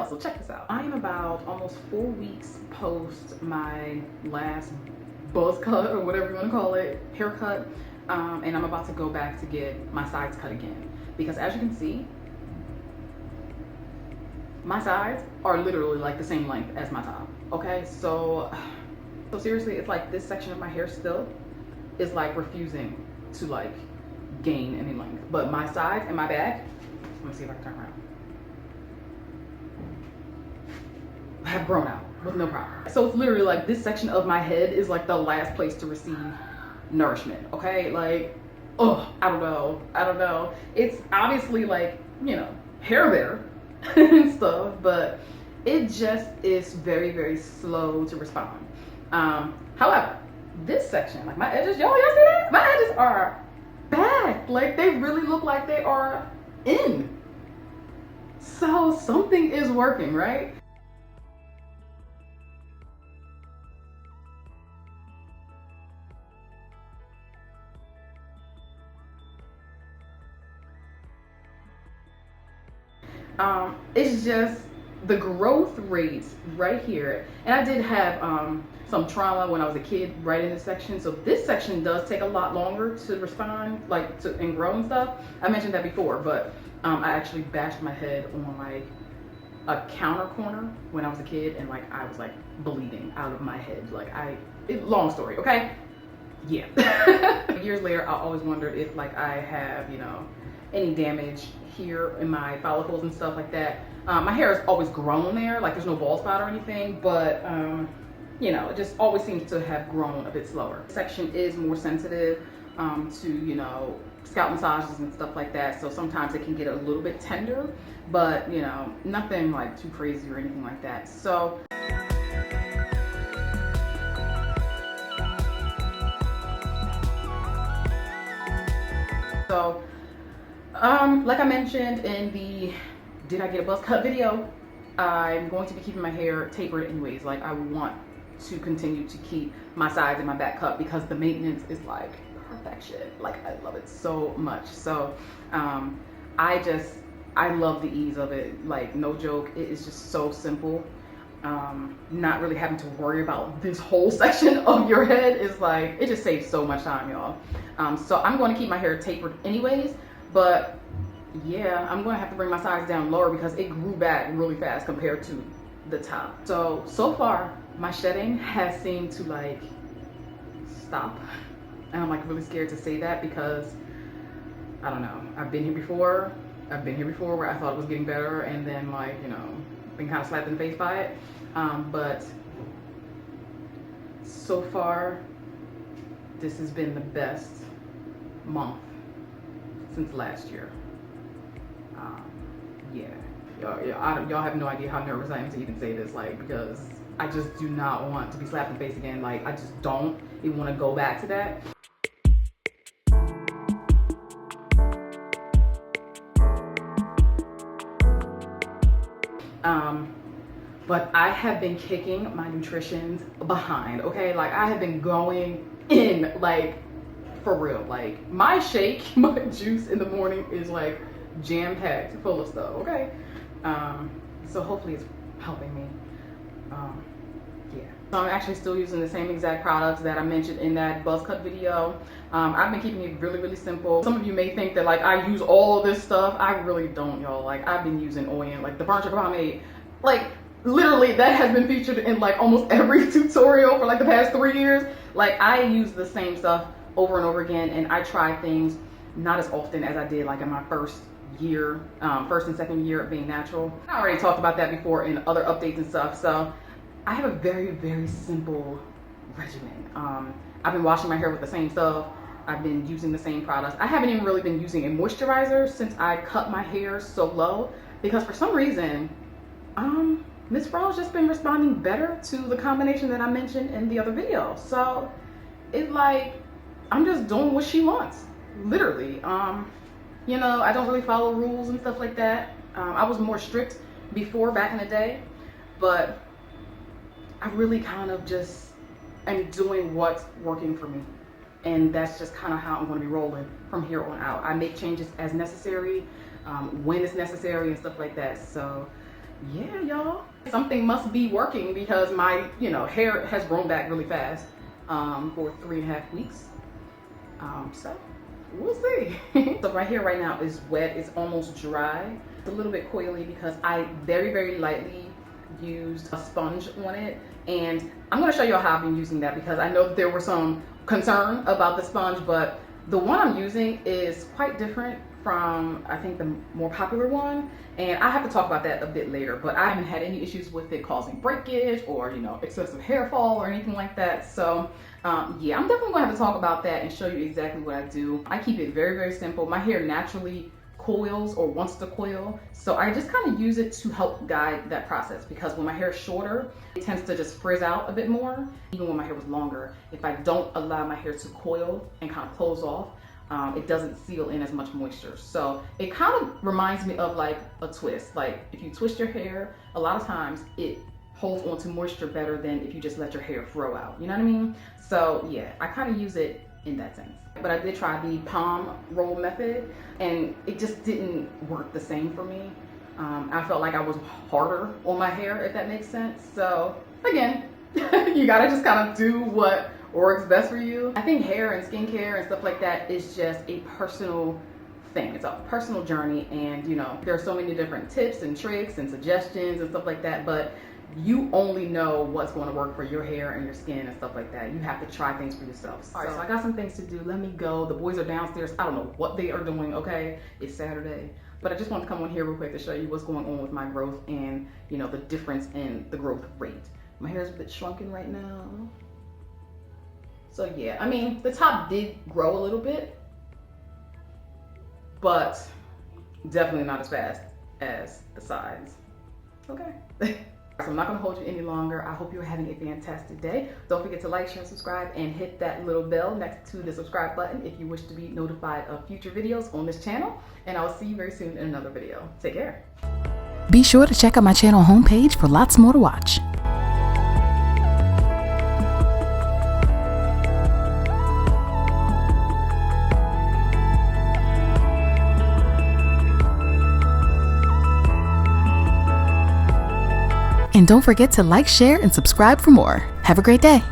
y'all, so check this out. I am about almost 4 weeks post my last buzz cut, or whatever you want to call it, haircut, and I'm about to go back to get my sides cut again, because as you can see, my sides are literally like the same length as my top. Okay, so seriously, it's like this section of my hair still is like refusing to like gain any length, but my sides and my back, let me see if I can turn around, have grown out with no problem. So it's literally like this section of my head is like the last place to receive nourishment. Okay, like, oh, I don't know. It's obviously like, you know, hair there and stuff, but it just is very, very slow to respond. However, this section, like my edges, y'all see that? My edges are back. Like, they really look like they are in. So something is working, right? It's just the growth rates right here. And I did have some trauma when I was a kid right in this section. So this section does take a lot longer to respond, like and grow and stuff. I mentioned that before, but I actually bashed my head on like a counter corner when I was a kid, and like I was like bleeding out of my head. Like long story, okay? Yeah. Years later, I always wondered if like I have, you know, any damage here in my follicles and stuff like that. My hair has always grown there, like there's no bald spot or anything, but you know, it just always seems to have grown a bit slower. This section is more sensitive to, you know, scalp massages and stuff like that, so sometimes it can get a little bit tender, but you know, nothing like too crazy or anything like that. So like I mentioned in the did I get a buzz cut video, I'm going to be keeping my hair tapered anyways. Like, I want to continue to keep my sides and my back cut because the maintenance is like perfection. Like, I love it so much. So I love the ease of it. Like, no joke, it is just so simple. Not really having to worry about this whole section of your head is like, it just saves so much time, y'all. So I'm going to keep my hair tapered anyways, but yeah, I'm going to have to bring my sides down lower because it grew back really fast compared to the top. So far my shedding has seemed to like stop, and I'm like really scared to say that because I don't know, I've been here before where I thought it was getting better, and then like, you know, been kind of slapped in the face by it. But so far this has been the best month since last year. Y'all have no idea how nervous I am to even say this, like, because I just do not want to be slapped in the face again. Like, I just don't even want to go back to that. But I have been kicking my nutrition behind, okay? Like, I have been going in, like, for real. Like, my shake, my juice in the morning is like jam-packed full of stuff, okay? So hopefully it's helping me. Yeah. So I'm actually still using the same exact products that I mentioned in that buzz cut video. I've been keeping it really, really simple. Some of you may think that like I use all of this stuff. I really don't, y'all. Like, I've been using oil, like the burnt sugar pomade, like literally that has been featured in like almost every tutorial for like the past 3 years. Like, I use the same stuff over and over again, and I try things not as often as I did like in my first and second year of being natural. I already talked about that before in other updates and stuff. So I have a very, very simple regimen. I've been washing my hair with the same stuff. I've been using the same products. I haven't even really been using a moisturizer since I cut my hair so low, because for some reason Miss Fro's just been responding better to the combination that I mentioned in the other video. So it's like I'm just doing what she wants, literally. You know, I don't really follow rules and stuff like that. I was more strict before, back in the day, but I really kind of just am doing what's working for me. And that's just kind of how I'm going to be rolling from here on out. I make changes as necessary, when it's necessary and stuff like that. So yeah, y'all, something must be working because my, hair has grown back really fast for 3.5 weeks. So we'll see. So right here right now is wet. It's almost dry. It's a little bit coily because I very, very lightly used a sponge on it. And I'm going to show you how I've been using that because I know there were some concern about the sponge, but the one I'm using is quite different from, I think, the more popular one. And I have to talk about that a bit later, but I haven't had any issues with it causing breakage or, excessive hair fall or anything like that. So yeah, I'm definitely gonna have to talk about that and show you exactly what I do. I keep it very, very simple. My hair naturally coils or wants to coil, so I just kind of use it to help guide that process, because when my hair is shorter, it tends to just frizz out a bit more. Even when my hair was longer, if I don't allow my hair to coil and kind of close off, it doesn't seal in as much moisture. So it kind of reminds me of like a twist. Like if you twist your hair, a lot of times it holds onto moisture better than if you just let your hair throw out. You know what I mean? So yeah, I kind of use it in that sense. But I did try the palm roll method and it just didn't work the same for me. I felt like I was harder on my hair, if that makes sense. So again, you gotta just kind of do what works best for you. I think hair and skincare and stuff like that is just a personal thing. It's a personal journey, and there are so many different tips and tricks and suggestions and stuff like that, but you only know what's going to work for your hair and your skin and stuff like that. You have to try things for yourself. All right, so I got some things to do. Let me go. The boys are downstairs. I don't know what they are doing, okay? It's Saturday. But I just want to come on here real quick to show you what's going on with my growth and, the difference in the growth rate. My hair is a bit shrunken right now. So yeah, I mean, the top did grow a little bit, but definitely not as fast as the sides. Okay. So I'm not gonna hold you any longer. I hope you're having a fantastic day. Don't forget to like, share, and subscribe, and hit that little bell next to the subscribe button if you wish to be notified of future videos on this channel. And I'll see you very soon in another video. Take care. Be sure to check out my channel homepage for lots more to watch. And don't forget to like, share, and subscribe for more. Have a great day.